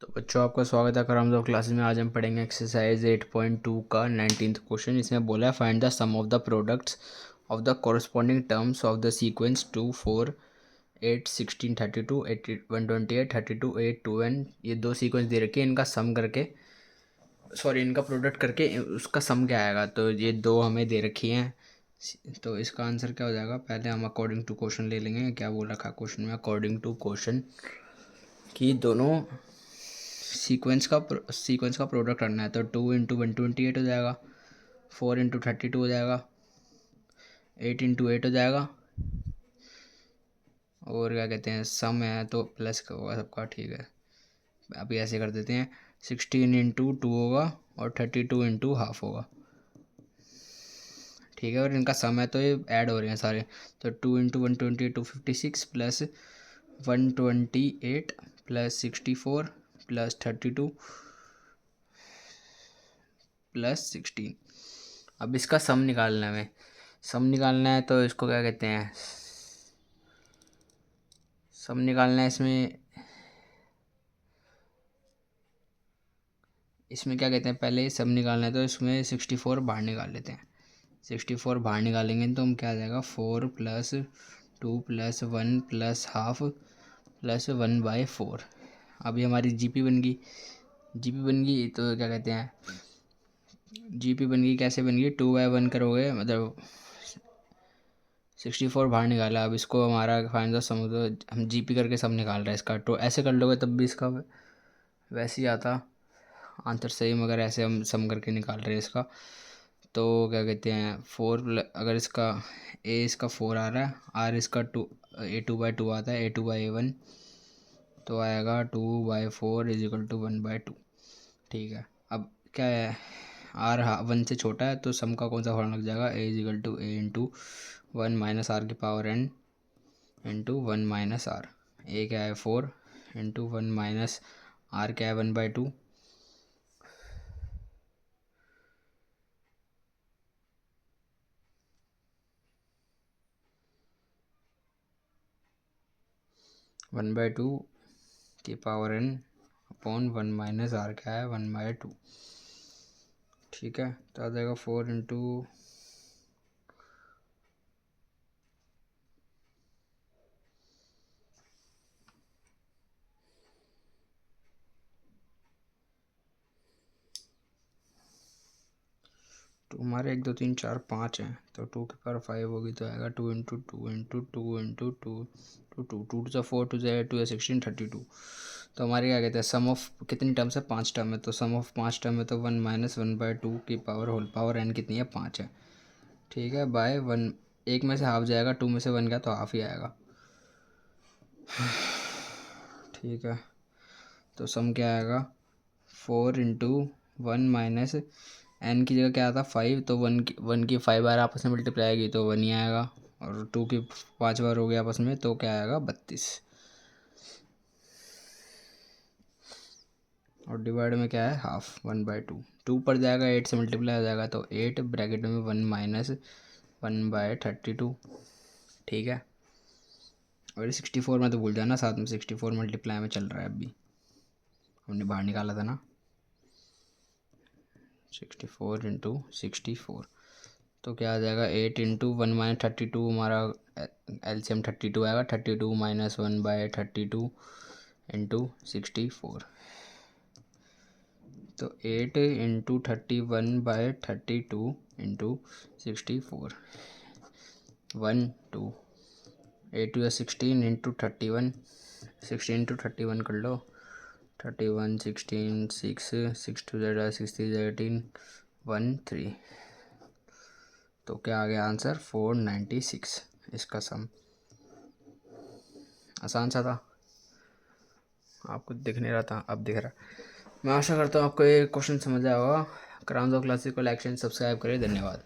तो बच्चों आपका स्वागत है करामत ऑफ क्लासेस में। आज हम पढ़ेंगे एक्सरसाइज 8.2 का 19th क्वेश्चन। इसमें बोला है find the sum of the products of the corresponding terms of the sequence 2 4 8 16 32 128 32 8 2 n. ये दो सीक्वेंस दे रखे हैं, इनका सम करके इनका प्रोडक्ट करके उसका सम क्या आएगा। तो ये दो हमें दे रखी हैं, तो इसका आंसर क्या हो जाएगा। पहले हम अकॉर्डिंग टू क्वेश्चन ले लेंगे। क्या बोल रखा है क्वेश्चन में, अकॉर्डिंग टू क्वेश्चन कि दोनों सीक्वेंस का प्रोडक्ट करना है। तो 2 × 128 हो जाएगा, 4 × 32 हो जाएगा, 8 × 8 हो जाएगा, और क्या कहते हैं सम है तो प्लस का होगा सबका। ठीक है, अभी ऐसे कर देते हैं। 16 × 2 होगा और 32 × ½ होगा। ठीक है, और इनका सम है तो ये ऐड हो रहे हैं सारे। तो 2 × 128 256 प्लस 128 प्लस 64 प्लस 32 प्लस 16। अब इसका सम निकालना है हमें। सम निकालना है तो इसको क्या कहते हैं, सम निकालना है इसमें क्या कहते हैं, पहले सम निकालना है तो इसमें 64 बाहर निकाल लेते हैं। 64 बाहर निकालेंगे तो हम क्या आ जाएगा 4 + 2 + 1 + ½ + 1/4। अभी हमारी जीपी बन गई। तो क्या कहते हैं जीपी बन गई, कैसे बन गई 2/1 करोगे मतलब 64 बाहर निकाला। अब इसको हमारा फाइंड द सम, तो हम जीपी करके सम निकाल रहे हैं इसका। तो ऐसे कर लोगे तब भी इसका वैसे ही आता आंसर सही, मगर ऐसे हम सम करके निकाल रहे हैं इसका। तो क्या कहते हैं 4 अगर इसका 4 आ रहा है, आर इसका 2 A2/2 आता है, A2/A1 तो आएगा 2/4 = 1/2। ठीक है, अब क्या है आर 1 से छोटा है तो सम का कौन सा फॉर्मूला लग जाएगा, A = A × 1 - r⁻n × 1 - r। ए क्या है 4 × 1 - r क्या है 1/2। 1/2 की पावर n अपॉन 1 - r क्या है 1/2। ठीक है, तो आ जाएगा 4 × तो हमारे 1 2 3 4 5 हैं, तो 2 की पावर 5 होगी तो आएगा 2 × 2 × 2 × 2 2 2 2 4 2 2 16 32। तो हमारे क्या कहते हैं सम ऑफ कितनी टर्म्स है, 5 टर्म है। तो सम ऑफ 5 टर्म है तो 1 - 1/2 की पावर होल पावर n कितनी है 5 है। ठीक है, बाय 1 एक में से हाफ जाएगा, 2 में से 1 गया तो हाफ ही आएगा। ठीक है, तो सम क्या आएगा 4 × 1 - n की जगह क्या आता 5, तो 1 की 5 बार आपस में मल्टीप्लाई आएगी तो 1 ही आएगा, और 2 की 5 बार हो गया आपस में तो क्या आएगा 32। और डिवाइड में क्या है हाफ 1/2। 2 पर जाएगा 8 से मल्टीप्लाई हो जाएगा तो 8 ब्रैकेट में 1 - 1/32। ठीक है, और 64 में तो भूल जाना, साथ में 64 मल्टीप्लाई में चल रहा है अभी, हमने बाहर निकाला था ना। 64 × 64 तो क्या आ जाएगा 8 × 1 - 32। हमारा एलसीएम 32 आएगा, 32 - 1/32 × 64। तो 8 × 31/32 × 64 1 2 8 2 16 × 31 16 × 31 कर लो, 31 16 6 6 2 6 3 18 1 3। तो क्या आ गया आंसर 496। इसका सम आसान सा था, आपको दिख नहीं रहा था, अब दिख रहा है। मैं आशा करता हूँ आपको ये क्वेश्चन समझ आया होगा। Crowns of classical action subscribe करें। धन्यवाद।